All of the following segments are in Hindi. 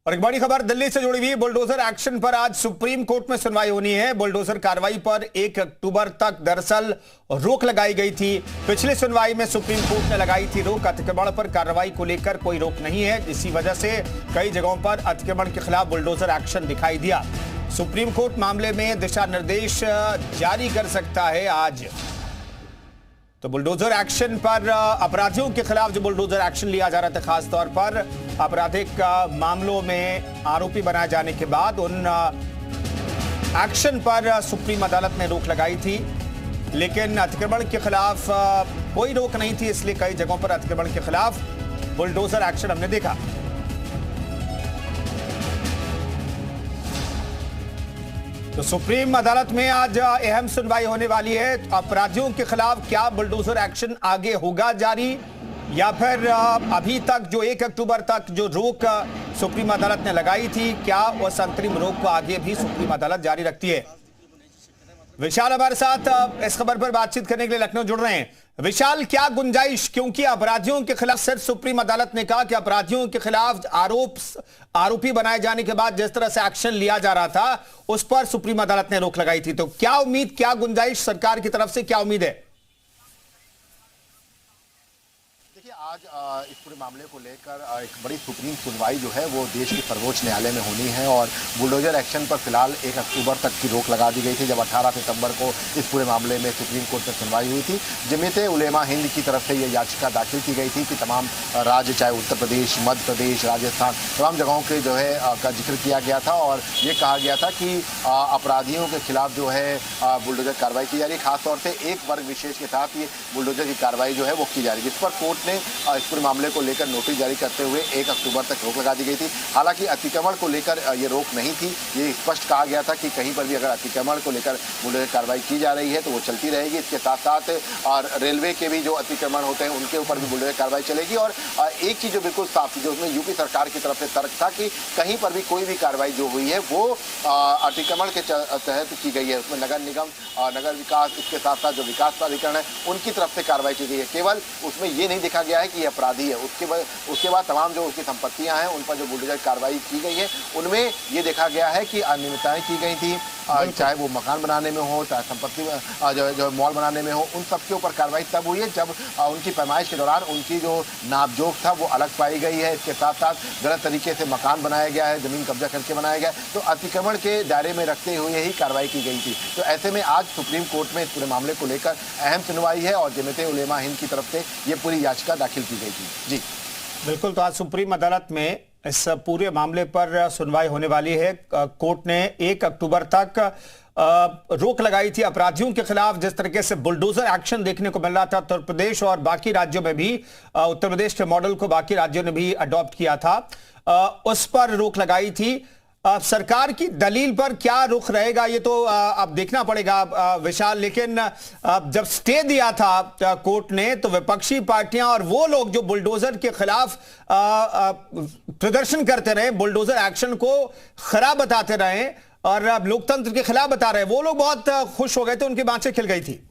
और एक बड़ी खबर दिल्ली से जुड़ी हुई। बुलडोजर एक्शन पर आज सुप्रीम कोर्ट में सुनवाई होनी है। बुलडोजर कार्रवाई पर 1 अक्टूबर तक दरअसल रोक लगाई गई थी। पिछली सुनवाई में सुप्रीम कोर्ट ने लगाई थी रोक। अतिक्रमण पर कार्रवाई को लेकर कोई रोक नहीं है। इसी वजह से कई जगहों पर अतिक्रमण के खिलाफ बुलडोजर एक्शन दिखाई दिया। सुप्रीम कोर्ट मामले में दिशा निर्देश जारी कर सकता है आज। तो बुलडोजर एक्शन पर अपराधियों के खिलाफ जो बुलडोजर एक्शन लिया जा रहा था, खास तौर पर आपराधिक मामलों में आरोपी बनाए जाने के बाद उन एक्शन पर सुप्रीम अदालत ने रोक लगाई थी, लेकिन अतिक्रमण के खिलाफ कोई रोक नहीं थी। इसलिए कई जगहों पर अतिक्रमण के खिलाफ बुलडोजर एक्शन हमने देखा। तो सुप्रीम अदालत में आज अहम सुनवाई होने वाली है। अपराधियों के खिलाफ क्या बुलडोजर एक्शन आगे होगा जारी, या फिर अभी तक जो 1 अक्टूबर तक जो रोक सुप्रीम अदालत ने लगाई थी, क्या उस अंतरिम रोक को आगे भी सुप्रीम अदालत जारी रखती है? विशाल हमारे साथ इस खबर पर बातचीत करने के लिए लखनऊ जुड़ रहे हैं। विशाल, क्या गुंजाइश, क्योंकि अपराधियों के खिलाफ सिर्फ सुप्रीम अदालत ने कहा कि अपराधियों के खिलाफ आरोपी बनाए जाने के बाद जिस तरह से एक्शन लिया जा रहा था उस पर सुप्रीम अदालत ने रोक लगाई थी। तो क्या उम्मीद, क्या गुंजाइश सरकार की तरफ से, क्या उम्मीद है? आज इस पूरे मामले को लेकर एक बड़ी सुप्रीम सुनवाई जो है वो देश के सर्वोच्च न्यायालय में होनी है। और बुलडोजर एक्शन पर फिलहाल 1 अक्टूबर तक की रोक लगा दी गई थी, जब 18 सितंबर को इस पूरे मामले में सुप्रीम कोर्ट में सुनवाई हुई थी। जमीयत उलेमा हिंद की तरफ से ये याचिका दाखिल की गई थी कि तमाम राज्य, चाहे उत्तर प्रदेश, मध्य प्रदेश, राजस्थान, तमाम जगहों के जो है का जिक्र किया गया था और ये कहा गया था कि अपराधियों के खिलाफ जो है बुलडोजर कार्रवाई की जा रही है। खासतौर से एक वर्ग विशेष के साथ ये बुलडोजर की कार्रवाई जो है वो की जा रही है, जिस पर कोर्ट ने इस पूरे मामले को लेकर नोटिस जारी करते हुए 1 अक्टूबर तक रोक लगा दी गई थी। हालांकि अतिक्रमण को लेकर ये रोक नहीं थी। ये स्पष्ट कहा गया था कि कहीं पर भी अगर अतिक्रमण को लेकर बुलडोजर कार्रवाई की जा रही है तो वो चलती रहेगी। इसके साथ साथ और रेलवे के भी जो अतिक्रमण होते हैं उनके ऊपर भी बुलडोजर कार्रवाई चलेगी। और एक चीज जो बिल्कुल साफ थी, जो उसमें यूपी सरकार की तरफ से तर्क था कि कहीं पर भी कोई भी कार्रवाई जो हुई है वो अतिक्रमण के तहत की गई है। उसमें नगर निगम, नगर विकास, इसके साथ साथ जो विकास प्राधिकरण है उनकी तरफ से कार्रवाई की गई है। केवल उसमें ये नहीं देखा गया है कि अपराधी है। उसके बाद तमाम जो उसकी संपत्तियां हैं उन पर जो बुलडोजर कार्रवाई की गई है उनमें ये देखा गया है कि अनियमितताएं की गई थी, चाहे वो मकान बनाने में हो, चाहे संपत्ति जो मॉल बनाने में हो, उन सब के ऊपर कार्रवाई तब हुई है जब उनकी पैमाइश के दौरान उनकी जो नापजोख था वो अलग पाई गई है। इसके साथ साथ गलत तरीके से मकान बनाया गया है, जमीन कब्जा करके बनाया गया, तो अतिक्रमण के दायरे में रखते हुए ही कार्रवाई की गई थी। तो ऐसे में आज सुप्रीम कोर्ट में इस पूरे मामले को लेकर अहम सुनवाई है और जमीयत उलेमा हिंद की तरफ से ये पूरी याचिका दाखिल की गई थी। जी बिल्कुल, तो आज सुप्रीम अदालत में इस पूरे मामले पर सुनवाई होने वाली है। कोर्ट ने 1 अक्टूबर तक रोक लगाई थी अपराधियों के खिलाफ। जिस तरीके से बुलडोजर एक्शन देखने को मिल रहा था उत्तर प्रदेश और बाकी राज्यों में भी, उत्तर प्रदेश के मॉडल को बाकी राज्यों ने भी अडॉप्ट किया था, उस पर रोक लगाई थी। सरकार की दलील पर क्या रुख रहेगा ये तो अब देखना पड़ेगा विशाल। लेकिन जब स्टे दिया था कोर्ट ने तो विपक्षी पार्टियां और वो लोग जो बुलडोजर के खिलाफ प्रदर्शन करते रहे, बुलडोजर एक्शन को खराब बताते रहे और लोकतंत्र के खिलाफ बता रहे, वो लोग बहुत खुश हो गए थे, उनकी बातें खिल गई थी।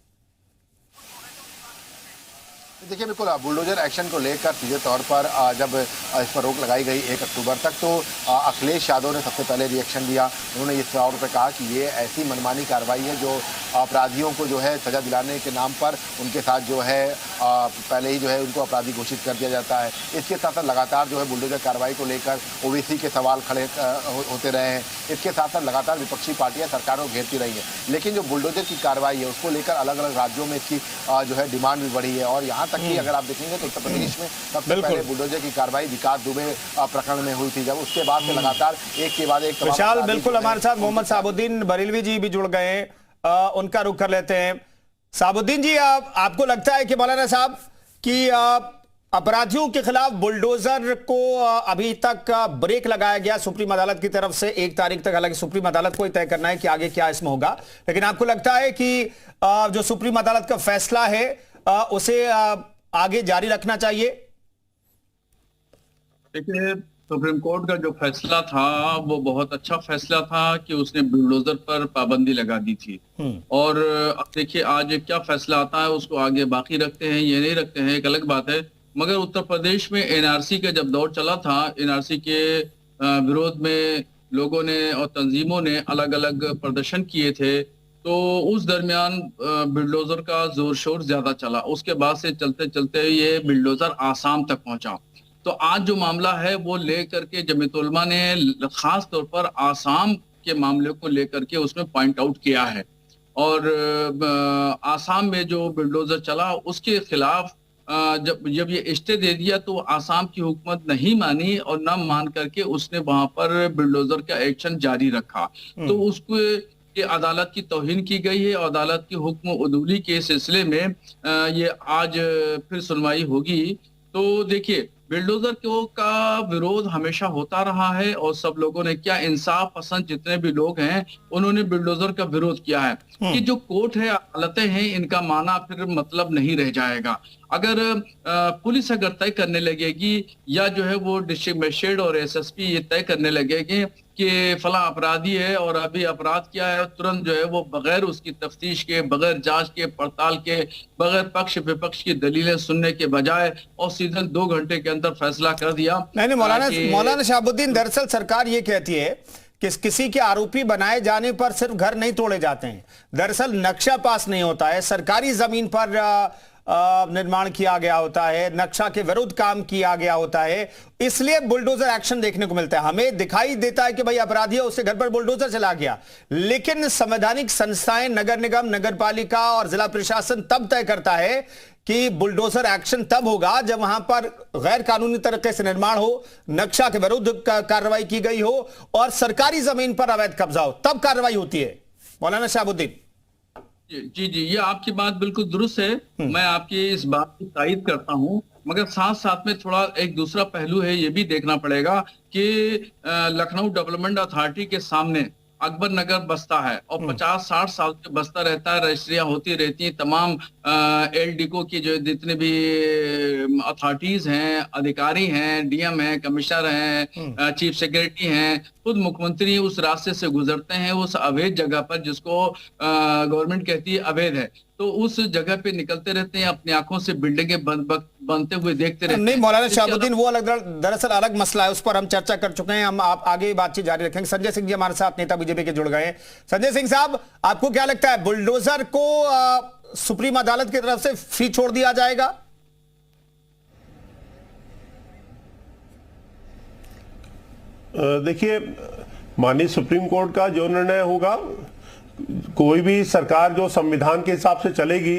देखिए, बिल्कुल बुलडोजर एक्शन को लेकर सीधे तौर पर जब इस पर रोक लगाई गई 1 अक्टूबर तक, तो अखिलेश यादव ने सबसे पहले रिएक्शन दिया। उन्होंने इस तौर पर कहा कि ये ऐसी मनमानी कार्रवाई है जो अपराधियों को जो है सजा दिलाने के नाम पर उनके साथ जो है पहले ही जो है उनको अपराधी घोषित कर दिया जाता है। इसके साथ साथ लगातार जो है बुलडोजर कार्रवाई को लेकर ओबीसी के सवाल खड़े होते रहे हैं। इसके साथ साथ लगातार विपक्षी पार्टियां सरकार को घेरती रही हैं, लेकिन जो बुलडोजर की कार्रवाई है उसको लेकर अलग अलग राज्यों में इसकी जो है डिमांड भी बढ़ी है। और यहाँ तक कि अगर आप देखेंगे तो उत्तर प्रदेश में सबसे पहले बुलडोजर की कार्रवाई विकास दुबे प्रकरण में हुई थी, जब उसके बाद से लगातार एक के बाद एक। विशाल, बिल्कुल हमारे साथ मोहम्मद साबुद्दीन बरेलवी जी भी जुड़ गए, उनका रुख कर लेते हैं। साबुद्दीन जी, आपको लगता है कि मौलाना साहब कि अपराधियों के खिलाफ बुलडोजर को अभी तक ब्रेक लगाया गया सुप्रीम अदालत की तरफ से 1 तारीख तक? हालांकि सुप्रीम अदालत को ही तय करना है कि आगे क्या इसमें होगा, लेकिन आपको लगता है कि जो सुप्रीम अदालत का फैसला है उसे आगे जारी रखना चाहिए? देखिए, सुप्रीम कोर्ट का जो फैसला था वो बहुत अच्छा फैसला था कि उसने बुलडोजर पर पाबंदी लगा दी थी। और अब देखिए आज क्या फैसला आता है उसको आगे बाकी रखते हैं, ये नहीं रखते हैं, एक अलग बात है। मगर उत्तर प्रदेश में एनआरसी का जब दौर चला था, एनआरसी के विरोध में लोगों ने और तंजीमों ने अलग अलग प्रदर्शन किए थे, तो उस दरमियान बिल्डोजर का जोर शोर ज्यादा चला। उसके बाद से चलते चलते ये बिल्डोजर आसाम तक पहुंचा। तो आज जो मामला है वो लेकर के जमीयत उलमा ने खास तौर पर आसाम के मामले को लेकर के उसमें पॉइंट आउट किया है। और आसाम में जो बिल्डोजर चला उसके खिलाफ जब ये स्टे दे दिया तो आसाम की हुकूमत नहीं मानी और न मान करके उसने वहां पर बिल्डोजर का एक्शन जारी रखा। तो उसको ये अदालत की तौहीन की गई है। अदालत की हुक्म उदूली के सिलसिले में ये आज फिर सुनवाई होगी। तो देखिए, बिल्डोजर का विरोध हमेशा होता रहा है और सब लोगों ने, क्या इंसाफ पसंद जितने भी लोग हैं उन्होंने बिल्डोजर का विरोध किया है कि जो कोर्ट है, अदालतें हैं, इनका माना फिर मतलब नहीं रह जाएगा। अगर पुलिस अगर तय करने लगेगी या जो है वो डिस्ट्रिक्ट मजिस्ट्रेट और एसएसपी ये तय करने लगेंगे कि फला अपराधी है और अभी अपराध किया है, तुरंत जो है वो बगैर उसकी तफ्तीश के, बगैर जांच के, पड़ताल के, बगैर पक्ष विपक्ष की दलीलें सुनने के बजाय और सीधे 2 घंटे के अंदर फैसला कर दिया। नहीं, मौलाना शहाबुद्दीन, दरअसल सरकार ये कहती है कि किसी के आरोपी बनाए जाने पर सिर्फ घर नहीं तोड़े जाते हैं, दरअसल नक्शा पास नहीं होता है, सरकारी जमीन पर निर्माण किया गया होता है, नक्शा के विरुद्ध काम किया गया होता है, इसलिए बुलडोजर एक्शन देखने को मिलता है। हमें दिखाई देता है कि भाई अपराधी है, उसके घर पर बुलडोजर चला गया, लेकिन संवैधानिक संस्थाएं, नगर निगम, नगर पालिका और जिला प्रशासन तब तय करता है कि बुलडोजर एक्शन तब होगा जब वहां पर गैर कानूनी तरीके से निर्माण हो, नक्शा के विरुद्ध कार्रवाई की गई हो और सरकारी जमीन पर अवैध कब्जा हो, तब कार्रवाई होती है। मौलाना शहाबुद्दीन जी, ये आपकी बात बिल्कुल दुरुस्त है, मैं आपकी इस बात की तायद करता हूं, मगर साथ साथ में थोड़ा एक दूसरा पहलू है, ये भी देखना पड़ेगा कि लखनऊ डेवलपमेंट अथॉरिटी के सामने अकबर नगर बसता है और 50-60 साल से बसता रहता है, रजिस्ट्रियां होती रहती हैं, तमाम एलडीको की जो जितने भी अथॉरिटीज हैं, अधिकारी हैं, डीएम हैं, कमिश्नर हैं, चीफ सेक्रेटरी हैं, खुद मुख्यमंत्री उस रास्ते से गुजरते हैं उस अवैध जगह पर जिसको गवर्नमेंट कहती है अवैध है, तो उस जगह पे निकलते रहते हैं, अपनी आंखों से बिल्डिंगें बनते हुए देखते रहते हैं। नहीं मौलाना शहाबुद्दीन, वो दरअसल अलग मसला है, उस पर हम चर्चा कर चुके हैं, हम आप आगे बातचीत जारी रखेंगे। संजय सिंह जी हमारे साथ, नेता बीजेपी के जुड़ गए हैं। संजय सिंह साहब, आपको क्या लगता है, बुलडोजर को सुप्रीम अदालत की तरफ से फ्री छोड़ दिया जाएगा? देखिए, माननीय सुप्रीम कोर्ट का जो निर्णय होगा, कोई भी सरकार जो संविधान के हिसाब से चलेगी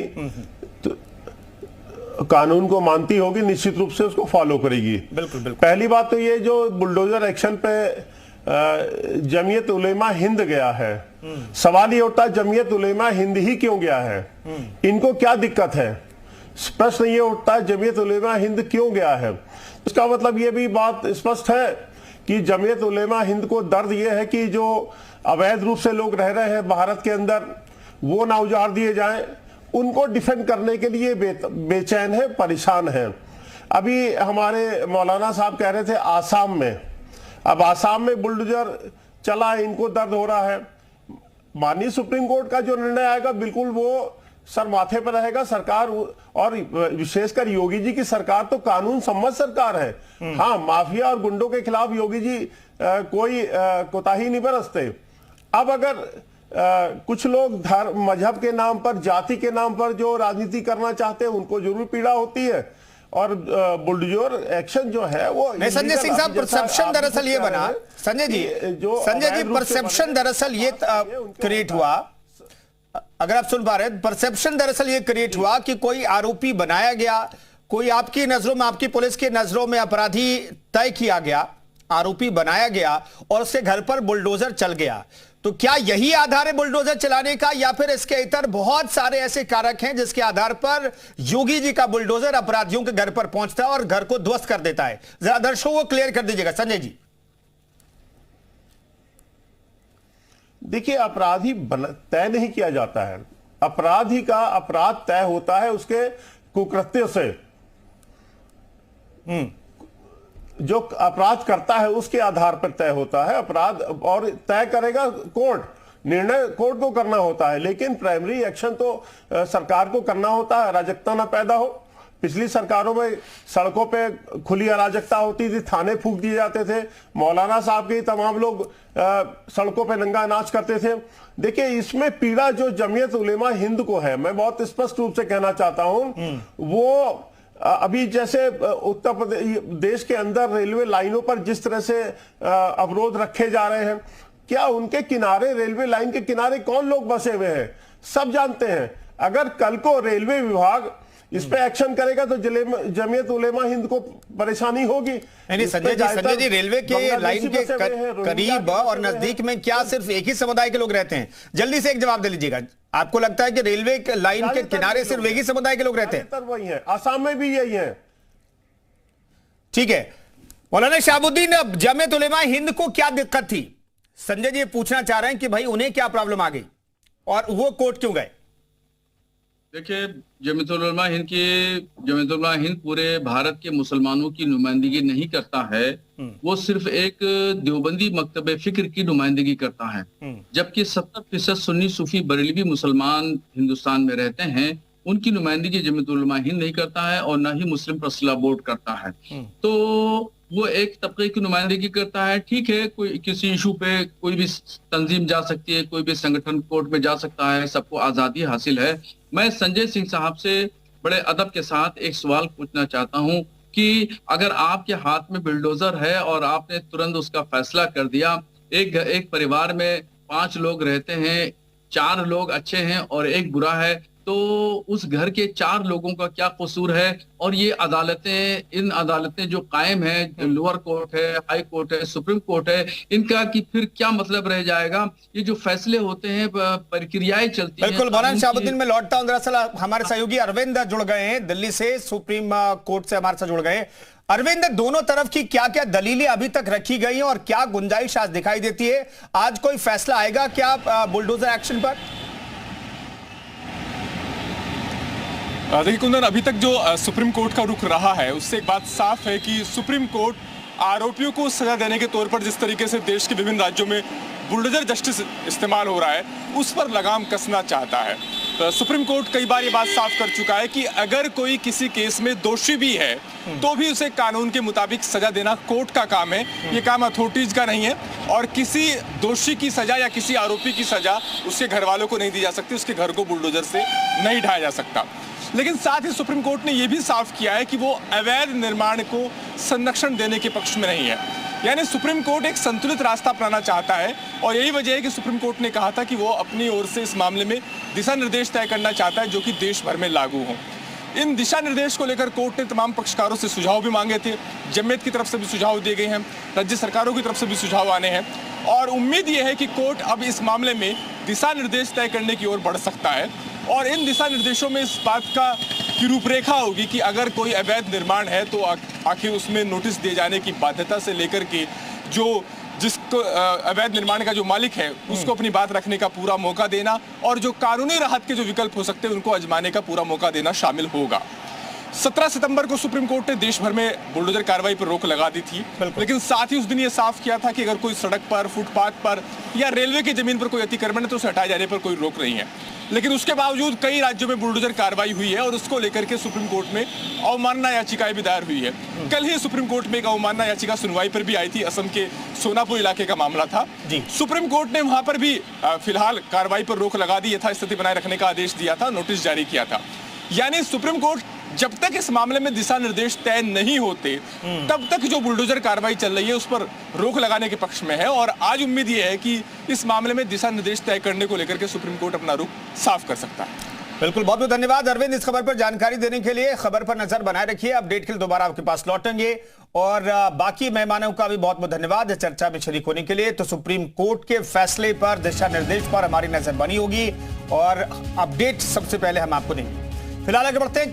तो कानून को मानती होगी, निश्चित रूप से उसको फॉलो करेगी। बिल्कुल बिल्कुल। पहली बात तो ये जो बुलडोजर एक्शन पे जमीयत उलेमा हिंद गया है, सवाल ये उठता है जमीयत उलेमा हिंद ही क्यों गया है, इनको क्या दिक्कत है? प्रश्न ये उठता है जमीयत उलेमा हिंद क्यों गया है। इसका मतलब ये भी बात स्पष्ट है कि जमीयत उलेमा हिंद को दर्द ये है कि जो अवैध रूप से लोग रह रहे हैं भारत के अंदर, वो ना उजाड़ दिए जाएं, उनको डिफेंड करने के लिए बेचैन है, परेशान है। अभी हमारे मौलाना साहब कह रहे थे आसाम में, अब आसाम में बुलडोजर चला है, इनको दर्द हो रहा है। माननीय सुप्रीम कोर्ट का जो निर्णय आएगा बिल्कुल वो सर माथे पर रहेगा। सरकार और विशेषकर योगी जी की सरकार तो कानून सम्मत सरकार है। हाँ, माफिया और गुंडों के खिलाफ योगी जी कोई कोताही नहीं बरसते। अब अगर कुछ लोग धर्म मजहब के नाम पर, जाति के नाम पर जो राजनीति करना चाहते हैं, उनको जरूर पीड़ा होती है। और बुलडोजर एक्शन जो है वो नहीं, संजय सिंह साहब, परसेप्शन दरअसल ये बना, संजय जी परसेप्शन दरअसल ये क्रिएट हुआ, अगर आप सुन पा रहे हैं, परसेप्शन दरअसल ये क्रिएट हुआ कि कोई आरोपी बनाया गया, कोई आपकी नजरों में, आपकी पुलिस की नजरों में अपराधी तय किया गया, आरोपी बनाया गया और उसके घर पर बुलडोजर चल गया। तो क्या यही आधार है बुलडोजर चलाने का, या फिर इसके इतर बहुत सारे ऐसे कारक हैं जिसके आधार पर योगी जी का बुलडोजर अपराधियों के घर पर पहुंचता है और घर को ध्वस्त कर देता है? जरा दर्शकों को क्लियर कर दीजिएगा संजय जी। देखिए, अपराधी तय नहीं किया जाता है, अपराधी का अपराध तय होता है उसके कुकृत्य से। जो अपराध करता है उसके आधार पर तय होता है अपराध, और तय करेगा कोर्ट, निर्णय कोर्ट को करना होता है। लेकिन प्राइमरी एक्शन तो सरकार को करना होता है, अराजकता ना पैदा हो। पिछली सरकारों में सड़कों पे खुली अराजकता होती थी, थाने फूंक दिए जाते थे, मौलाना साहब के तमाम लोग सड़कों पे नंगा नाच करते थे। देखिए, इसमें पीड़ा जो जमीयत उलेमा हिंद को है, मैं बहुत स्पष्ट रूप से कहना चाहता हूं, वो अभी जैसे उत्तर प्रदेश के अंदर रेलवे लाइनों पर जिस तरह से अवरोध रखे जा रहे हैं, क्या उनके किनारे, रेलवे लाइन के किनारे कौन लोग बसे हुए हैं सब जानते हैं। अगर कल को रेलवे विभाग इस पे एक्शन करेगा तो जमीयत उलेमा हिंद को परेशानी होगी। नहीं संजय जी, रेलवे के लाइन के करीब और नजदीक में क्या सिर्फ एक ही समुदाय के लोग रहते हैं? जल्दी से एक जवाब दे लीजिएगा। आपको लगता है कि रेलवे के लाइन के किनारे सिर्फ एक ही समुदाय के लोग रहते हैं? वही है, आसाम में भी यही है। ठीक है, मौलाना शहाबुद्दीन, जमीयत उलेमा हिंद को क्या दिक्कत थी? संजय जी पूछना चाह रहे हैं कि भाई उन्हें क्या प्रॉब्लम आ गई और वो कोर्ट क्यों गए? देखिए, जमीयत उलेमा हिंद पूरे भारत के मुसलमानों की नुमाइंदगी नहीं करता है, वो सिर्फ एक देवबंदी मकतब फिक्र की नुमाइंदगी करता है। जबकि 70% सुन्नी सूफी बरेलवी मुसलमान हिंदुस्तान में रहते हैं, उनकी नुमाइंदगी जमीयत उलेमा हिंद नहीं करता है और ना ही मुस्लिम पर्सनल बोर्ड करता है। तो वो एक तबके की नुमाइंदगी करता है। ठीक है, कोई किसी इशू पे कोई भी तंजीम जा सकती है, कोई भी संगठन कोर्ट में जा सकता है, सबको आजादी हासिल है। मैं संजय सिंह साहब से बड़े अदब के साथ एक सवाल पूछना चाहता हूं कि अगर आपके हाथ में बुलडोजर है और आपने तुरंत उसका फैसला कर दिया, एक परिवार में 5 लोग रहते हैं, 4 लोग अच्छे हैं और एक बुरा है, तो उस घर के 4 लोगों का क्या कसूर है? और ये इन अदालतें जो कायम है, लोअर कोर्ट है, हाई कोर्ट है, सुप्रीम कोर्ट है, इनका कि फिर क्या मतलब रह जाएगा? ये जो फैसले होते हैं, प्रक्रियाएं चलती हैं। बिल्कुल, मौलाना शहाबुद्दीन में लौटता हूं। दरअसल हमारे सहयोगी अरविंद जुड़ गए हैं दिल्ली से, सुप्रीम कोर्ट से हमारे साथ जुड़ गए। अरविंद, दोनों तरफ की क्या क्या दलीलें अभी तक रखी गई हैं और क्या गुंजाइश आज दिखाई देती है? आज कोई फैसला आएगा क्या बुलडोजर एक्शन पर? देखिए कुंदन, अभी तक जो सुप्रीम कोर्ट का रुख रहा है उससे एक बात साफ है कि सुप्रीम कोर्ट आरोपियों को सजा देने के तौर पर जिस तरीके से देश के विभिन्न राज्यों में बुलडोजर जस्टिस इस्तेमाल हो रहा है उस पर लगाम कसना चाहता है। सुप्रीम कोर्ट कई बार ये बात साफ कर चुका है कि अगर कोई किसी केस में दोषी भी है तो भी उसे कानून के मुताबिक सजा देना कोर्ट का काम है, ये काम अथॉरिटीज का नहीं है। और किसी दोषी की सजा या किसी आरोपी की सजा उसके घर वालों को नहीं दी जा सकती, उसके घर को बुलडोजर से नहीं ढाया जा सकता। लेकिन साथ ही सुप्रीम कोर्ट ने यह भी साफ किया है कि वो अवैध निर्माण को संरक्षण देने के पक्ष में नहीं है। यानी सुप्रीम कोर्ट एक संतुलित रास्ता अपनाना चाहता है और यही वजह है कि सुप्रीम कोर्ट ने कहा था कि वो अपनी ओर से इस मामले में दिशा निर्देश तय करना चाहता है जो कि देश भर में लागू हों। इन दिशा निर्देश को लेकर कोर्ट ने तमाम पक्षकारों से सुझाव भी मांगे थे, जमीयत की तरफ से भी सुझाव दिए गए हैं, राज्य सरकारों की तरफ से भी सुझाव आने हैं और उम्मीद यह है कि कोर्ट अब इस मामले में दिशा निर्देश तय करने की ओर बढ़ सकता है। और इन दिशा निर्देशों में इस बात की रूपरेखा होगी कि अगर कोई अवैध निर्माण है तो आखिर उसमें नोटिस दिए जाने की बाध्यता से लेकर के जिसको अवैध निर्माण का जो मालिक है उसको अपनी बात रखने का पूरा मौका देना और जो कानूनी राहत के जो विकल्प हो सकते हैं उनको आजमाने का पूरा मौका देना शामिल होगा। 17 सितंबर को सुप्रीम कोर्ट ने देश भर में बुलडोजर कार्रवाई पर रोक लगा दी थी, लेकिन साथ ही उस दिन ये साफ किया था कि अगर कोई सड़क पर, फुटपाथ पर या रेलवे की जमीन पर कोई अतिक्रमण है तो उसे हटाए जाने पर कोई रोक नहीं है। लेकिन उसके बावजूद कई राज्यों में बुलडोजर कार्रवाई हुई है और उसको लेकर के सुप्रीम कोर्ट में अवमानना याचिकाएं भी दायर हुई है। कल ही सुप्रीम कोर्ट में एक अवमानना याचिका सुनवाई पर भी आई थी, असम के सोनापुर इलाके का मामला था। सुप्रीम कोर्ट ने वहां पर भी फिलहाल कार्रवाई पर रोक लगा दी, यथास्थिति बनाए रखने का आदेश दिया था, नोटिस जारी किया था। यानी सुप्रीम कोर्ट जब तक इस मामले में दिशा निर्देश तय नहीं होते तब तक जो बुलडोजर कार्रवाई चल रही है उस पर रोक लगाने के पक्ष में है और आज उम्मीद यह है कि इस मामले में दिशा निर्देश तय करने को लेकर के सुप्रीम कोर्ट अपना रुख साफ कर सकता है। बिल्कुल, बहुत बहुत धन्यवाद अरविंद इस खबर पर जानकारी देने के लिए। खबर पर नजर बनाए रखिए, अपडेट के लिए दोबारा आपके पास लौटेंगे और बाकी मेहमानों का भी बहुत बहुत धन्यवाद चर्चा में शरीक होने के लिए। तो सुप्रीम कोर्ट के फैसले पर, दिशा निर्देश पर हमारी नजर बनी होगी और अपडेट सबसे पहले हम आपको देंगे। फिलहाल आगे बढ़ते हैं।